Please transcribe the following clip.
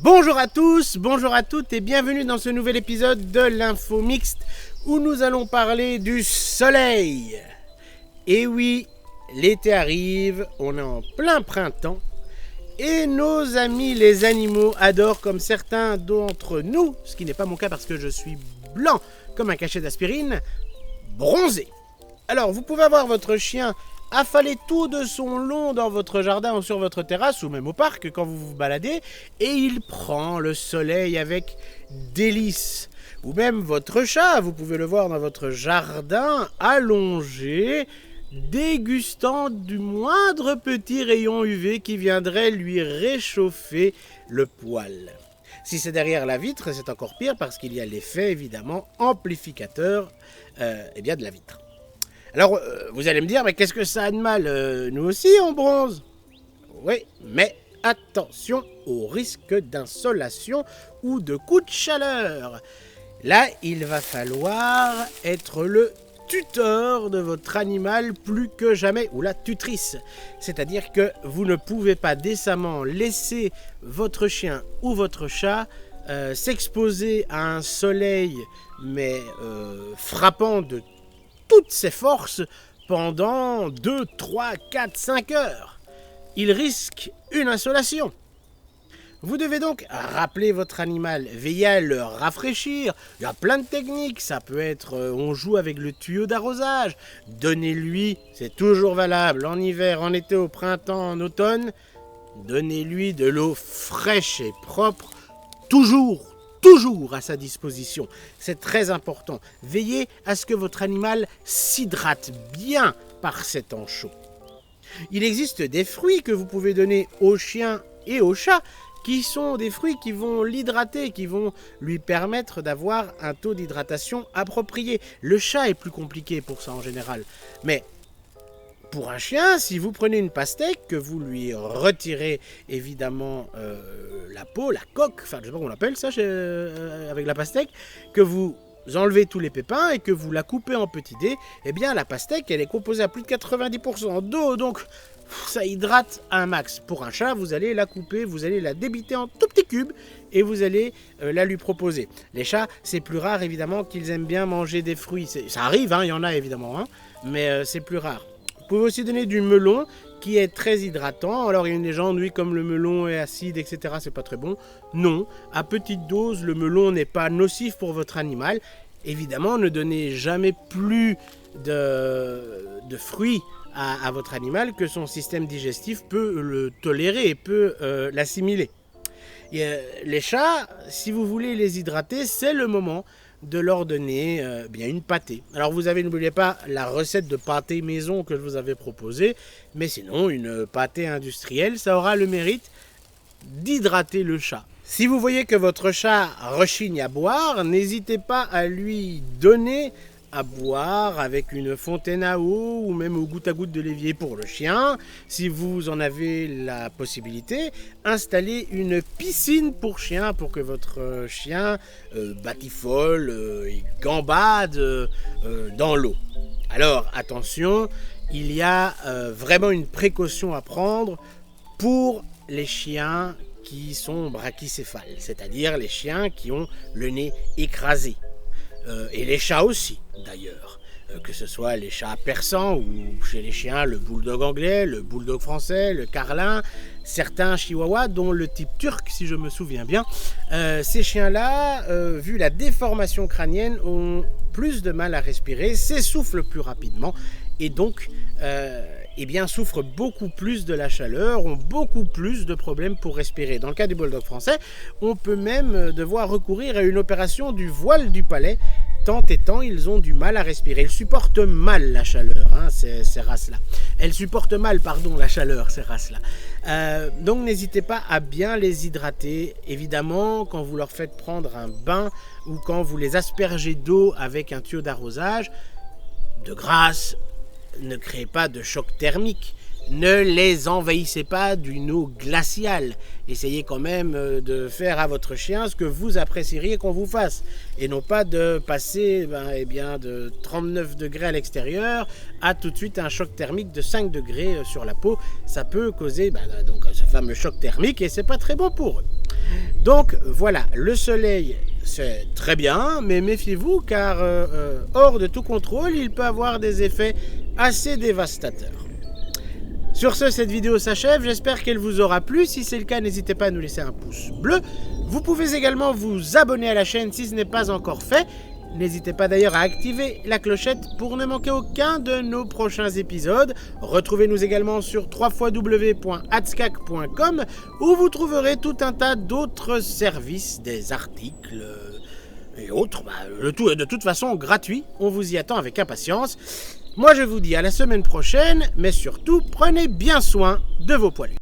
Bonjour à tous, bonjour à toutes et bienvenue dans ce nouvel épisode de l'Info Mixte où nous allons parler du soleil. Et oui, l'été arrive, on est en plein printemps et nos amis les animaux adorent, comme certains d'entre nous, ce qui n'est pas mon cas parce que je suis blanc comme un cachet d'aspirine, bronzer. Alors vous pouvez avoir votre chien affaler tout de son long dans votre jardin ou sur votre terrasse ou même au parc quand vous vous baladez et il prend le soleil avec délice. Ou même votre chat, vous pouvez le voir dans votre jardin allongé, dégustant du moindre petit rayon UV qui viendrait lui réchauffer le poil. Si c'est derrière la vitre, c'est encore pire parce qu'il y a l'effet évidemment amplificateur de la vitre. Alors, vous allez me dire, mais qu'est-ce que ça a de mal? Nous aussi, on bronze. Oui, mais attention au risque d'insolation ou de coup de chaleur. Là, il va falloir être le tuteur de votre animal plus que jamais, ou la tutrice. C'est-à-dire que vous ne pouvez pas décemment laisser votre chien ou votre chat s'exposer à un soleil, mais frappant de toutes ses forces pendant 2, 3, 4, 5 heures. Il risque une insolation. Vous devez donc rappeler votre animal, veiller à le rafraîchir. Il y a plein de techniques, ça peut être on joue avec le tuyau d'arrosage. Donnez-lui, c'est toujours valable en hiver, en été, au printemps, en automne. Donnez-lui de l'eau fraîche et propre, toujours à sa disposition. C'est très important. Veillez à ce que votre animal s'hydrate bien par ces temps chauds. Il existe des fruits que vous pouvez donner au chien et au chat qui sont des fruits qui vont l'hydrater, qui vont lui permettre d'avoir un taux d'hydratation approprié. Le chat est plus compliqué pour ça en général. Mais pour un chien, si vous prenez une pastèque, que vous lui retirez évidemment la peau, la coque, enfin je sais pas comment on appelle ça avec la pastèque, que vous enlevez tous les pépins et que vous la coupez en petits dés, eh bien la pastèque elle est composée à plus de 90% d'eau, donc ça hydrate un max. Pour un chat, vous allez la couper, vous allez la débiter en tout petits cubes et vous allez la lui proposer. Les chats, c'est plus rare évidemment qu'ils aiment bien manger des fruits. Ça arrive, il y en a évidemment, mais c'est plus rare. Vous pouvez aussi donner du melon qui est très hydratant. Alors il y a une légende, oui, comme le melon est acide, etc., c'est pas très bon. Non, à petite dose, le melon n'est pas nocif pour votre animal. Évidemment, ne donnez jamais plus de fruits à votre animal que son système digestif peut le tolérer et peut l'assimiler. Et, les chats, si vous voulez les hydrater, c'est le moment de leur donner une pâtée. Alors vous avez, n'oubliez pas, la recette de pâté maison que je vous avais proposée, mais sinon une pâtée industrielle, ça aura le mérite d'hydrater le chat. Si vous voyez que votre chat rechigne à boire, n'hésitez pas à lui donner à boire avec une fontaine à eau ou même au goutte à goutte de l'évier pour le chien. Si vous en avez la possibilité, installez une piscine pour chien pour que votre chien batifole et gambade dans l'eau. Alors attention, il y a vraiment une précaution à prendre pour les chiens qui sont brachycéphales, c'est-à-dire les chiens qui ont le nez écrasé. Et les chats aussi, d'ailleurs. Que ce soit les chats persans ou chez les chiens, le bulldog anglais, le bulldog français, le carlin, certains chihuahuas, dont le type turc, si je me souviens bien. Ces chiens-là, vu la déformation crânienne, ont plus de mal à respirer, s'essoufflent plus rapidement et donc souffrent beaucoup plus de la chaleur, ont beaucoup plus de problèmes pour respirer. Dans le cas du bulldog français, on peut même devoir recourir à une opération du voile du palais, tant et tant ils ont du mal à respirer. Ils supportent mal la chaleur, ces races-là. Elles supportent mal, la chaleur, ces races-là. Donc n'hésitez pas à bien les hydrater. Évidemment, quand vous leur faites prendre un bain ou quand vous les aspergez d'eau avec un tuyau d'arrosage, de grâce, ne créez pas de choc thermique. Ne les envahissez pas d'une eau glaciale. Essayez quand même de faire à votre chien ce que vous apprécieriez qu'on vous fasse. Et non pas de passer de 39 degrés à l'extérieur à tout de suite un choc thermique de 5 degrés sur la peau. Ça peut causer donc ce fameux choc thermique et c'est pas très bon pour eux. Donc voilà, le soleil c'est très bien, mais méfiez-vous car hors de tout contrôle, il peut avoir des effets assez dévastateurs. Sur ce, cette vidéo s'achève, j'espère qu'elle vous aura plu. Si c'est le cas, n'hésitez pas à nous laisser un pouce bleu. Vous pouvez également vous abonner à la chaîne si ce n'est pas encore fait. N'hésitez pas d'ailleurs à activer la clochette pour ne manquer aucun de nos prochains épisodes. Retrouvez-nous également sur www.adscac.com où vous trouverez tout un tas d'autres services, des articles et autres. Le tout est de toute façon gratuit, on vous y attend avec impatience. Moi je vous dis à la semaine prochaine, mais surtout prenez bien soin de vos poilus.